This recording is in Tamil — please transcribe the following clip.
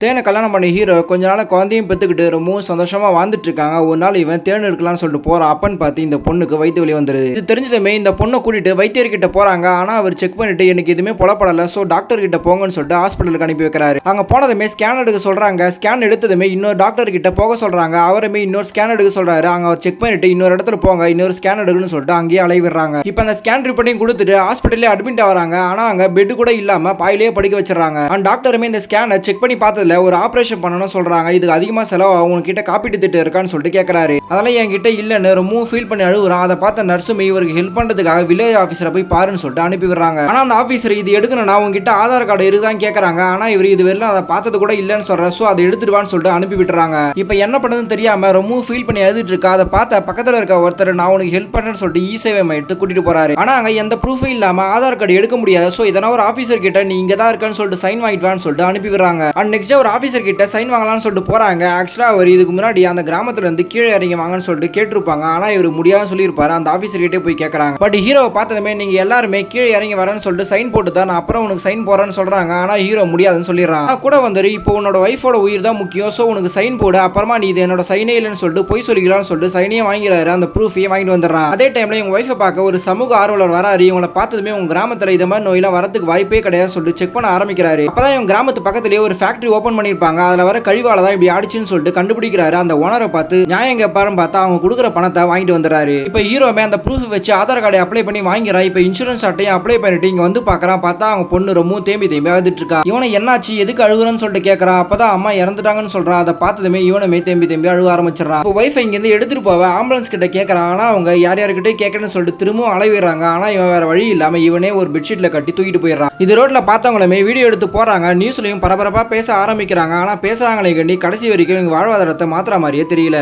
தேனை கல்யாணம் பண்ண ஹீரோ கொஞ்ச நாள் குழந்தையும் பெற்றுக்கிட்டு ரொம்பவும் சந்தோஷமா வாழ்ந்துட்டு இருக்காங்க. ஒரு நாள் இவன் தேன் எடுக்கலாம்னு சொல்லிட்டு போறான். அப்பன்னு பார்த்து இந்த பொண்ணுக்கு வயிற்று வலி வந்துருது. இது தெரிஞ்சதுமே இந்த பொண்ணை கூட்டிட்டு வைத்தியர்கிட்ட போறாங்க. ஆனா அவர் செக் பண்ணிட்டு எனக்கு எதுவுமே புலப்படல, ஸோ டாக்டர் கிட்ட போங்கன்னு சொல்லிட்டு ஹாஸ்பிட்டலுக்கு அனுப்பி வைக்கிறாரு. அங்க போனதுமே ஸ்கேன் எடுக்க சொல்றாங்க. ஸ்கேன் எடுத்ததுமே இன்னொரு டாக்டர் கிட்ட போக சொல்றாங்க. அவருமே இன்னொரு ஸ்கேன் எடுக்க சொல்றாரு. அங்க அவர் செக் பண்ணிட்டு இன்னொரு இடத்துல போங்க, இன்னொரு ஸ்கேன் எடுக்கணும்னு சொல்லிட்டு அங்கேயே அலைவிடுறாங்க. இப்போ அந்த ஸ்கேன் ரிப்போர்ட்டையும் கொடுத்துட்டு ஹாஸ்பிட்டலே அட்மிட் ஆகிறாங்க. ஆனா அங்க பெட் கூட இல்லாம பாயிலேயே படுக்க வச்சிடறாங்க. அந்த டாக்டருமே இந்த ஸ்கேனை செக் பண்ணி பார்த்ததுல ஒரு ஆபரேஷன் பண்ணணும் சொல்றாங்க. இதுக்கு அதிகமா செலவு உங்ககிட்ட காப்பீட்டு திட்டம் இருக்கான்னு சொல்லிட்டு கேட்கறாரு. அதெல்லாம் என்கிட்ட இல்லன்னு ரொம்பவும் ஃபீல் பண்ணி அழுகுறான். அதை பார்த்த நர்ஸுமே இவருக்கு ஹெல்ப் பண்றதுக்காக வில்லேஜ் ஆஃபீஸரை போய் பாருன்னு சொல்லிட்டு அனுப்பி விடுறாங்க. ஆனா அந்த ஆஃபீஸர் இது எடுக்கணும்னா உங்ககிட்ட ஆதார் கார்டு இருக்குதான்னு கேட்கறாங்க. ஆனா இவர் இது வரலாம் அதை பார்த்தது கூட இல்லன்னு சொல்ற. சோ அதை எடுத்துடுவான்னு சொல்லிட்டு அனுப்பி விட்டுறாங்க. இப்போ என்ன பண்ணதுன்னு தெரியாம ரொம்பவும் ஃபீல் பண்ணி அழுதுட்டு இருக்கா. அதை பார்த்த பக்கத்துல இருக்க ஒருத்தர் நான் உனக்கு ஹெல்ப் பண்றேன்னு சொல்லிட்டு இ-சேவை மையத்தை கூட்டிட்டு போறாரு. ஆனா அங்க எந்த ப்ரூஃபும் இல்லாம ஆதார் கார்டு எடுக்க முடியாது. சோ இதனால ஒரு ஆஃபீஸர் கிட்ட நீ இங்க தான் இருக்கன்னு சொல்லிட்டு சைன் வாங்கிட்டு வான்னு சொல்லிட்டு அனுப்பி விடுறாங்க. அண்ட் நெக்ஸ்ட் ஒரு ஆஃபீஸர் கிட்ட சைன் வாங்கலாம்னு சொல்லிட்டு போறாங்க. ஆக்சுவலா அவர் இதுக்கு முன்னாடி அந்த கிராமத்துல இருந்து கீழே இறங்கி வாங்கன்னு சொல்லிட்டு கேட்டிருப்பாங்க. ஆனா இவர் முடியாதுன்னு சொல்லியிருப்பாரு. அந்த ஆஃபீஸர் கிட்டே போய் கேட்கறாங்க. பட் ஹீரோவை பார்த்ததுமே நீங்க எல்லாருமே கீழே இறங்கி வரேன்னு சொல்லிட்டு சைன் போட்டு தான் நான் அப்புறம் உனக்கு சைன் போறேன்னு சொல்றாங்க. ஆனா ஹீரோ முடியாதுன்னு சொல்லிடுறான். கூட வந்துரு இப்போ உன்னோட ஒய்ஃபோட உயிர் தான் முக்கியம், சோ உனக்கு சைன் போடு, அப்புறமா நீ இது என்னோட சைனே இல்லைன்னு சொல்லிட்டு போய் சொல்லிக்கலாம்னு சொல்லிட்டு சைனையே வாங்கிறாரு. அந்த ப்ரூஃபையும் வாங்கிட்டு வந்துடுறான். அதே டைம்ல உங்க ஒய்ஃபை பார்க்க ஒரு சமூக ஆர்வலர் வராரு. இவங்களை பார்த்ததுமே உங்க கிராமத்துல இந்த மாதிரி நோயெல்லாம் வரதுக்கு வாய்ப்பே கிடையாது சொல்லிட்டு செக் பண்ண ஆரம்பிக்கிறாரு. அப்பதான் இவங்க கிராமத்து பக்கத்திலேயே ஒரு ஃபேக்டரி ஓபன் பண்ணிருப்பாங்க. அதுல வர கழிவால தான் இப்படி ஆடிச்சுன்னு சொல்லிட்டு கண்டுபிடிக்கிறாரு. அந்த ஓனரை பார்த்து நியாயம் கேட்பாருன்னு பார்த்தா அவங்க கொடுக்குற பணத்தை வாங்கிட்டு வந்துறாரு. இப்போ ஹீரோமே அந்த ப்ரூஃப் வச்சு ஆதார் கார்டை அப்ளை பண்ணி வாங்கிறான். இப்போ இன்சூரன்ஸ் அட்டையும் அப்ளை பண்ணிட்டு இங்க வந்து பார்க்கறான். பார்த்தா அவங்க பொண்ணு ரொம்ப தேம்பி அழுதுட்டு இருக்கா. இவனை என்னாச்சு எதுக்கு அழுகுறன்னு சொல்லிட்டு கேட்கறான். அப்பதான் அம்மா இறந்துட்டாங்கன்னு சொல்றான். அதை பார்த்ததுமே இவனுமே தேம்பி அழுக ஆரம்பிச்சிடறான். இப்போ வைஃபை இங்க இருந்து எடுத்துட்டு போவ ஆம்புலன்ஸ் கிட்ட கேட்கறான். ஆனா அவங்க யார்கிட்ட கேட்கணும்னு சொல்லிட்டு திரும்பவும் அலைவிடுறாங்க. ஆனா இவன் வேற வழி இல்லாம இவனே ஒரு பெட்ஷீட்ல கட்டி தூக்கிட்டு போயிடுறான். இது ரோட்ல பார்த்தவங்களுமே வீடியோ எடுத்து போறாங்க. நியூஸ்லயும் பரபரப்பா பேச ஆரம்பிக்கிறாங்க. ஆனா பேசுறாங்களே கண்டி கடைசி வரைக்கும் வாழ்வாதாரத்தை மாத்திர மாதிரியே தெரியல.